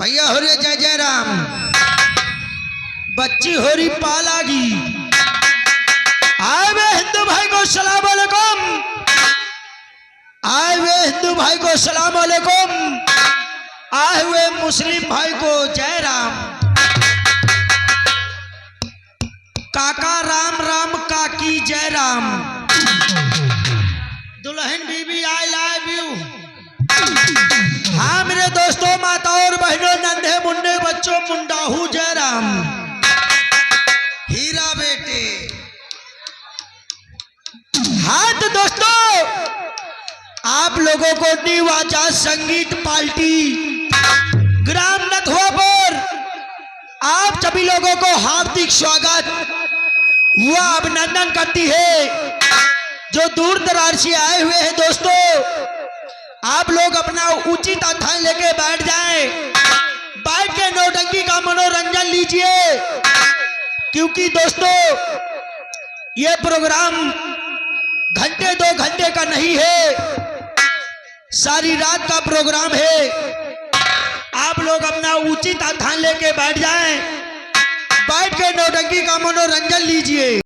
भैया हो रे जय जय राम। बच्ची हो रही पालागी। आए वे हिंदू भाई को सलाम अलैकुम। आए वे हिंदू भाई को सलाम अलैकुम। आए हुए मुस्लिम भाई को जय राम। काका राम राम काकी जय राम। दुल्हन बीबी आई लव यू। हाँ मेरे दोस्तों माताओं और बहनों नन्हे मुन्ने बच्चों मुंडाहू जय राम। हीरा बेटे। हाँ तो दोस्तों आप लोगों को न्यू आजाद संगीत पार्टी ग्राम नथुआपुर आप सभी लोगों को हार्दिक स्वागत व अभिनंदन करती है। जो दूर दराज से आए हुए हैं दोस्तों आप लोग अपना उचित स्थान लेके बैठ जाएं। बैठ के नौटंकी का मनोरंजन लीजिए क्योंकि दोस्तों ये प्रोग्राम घंटे 2 घंटे का नहीं है, सारी रात का प्रोग्राम है। आप लोग अपना उचित स्थान लेके बैठ जाएं। बैठ के नौटंकी का मनोरंजन लीजिए।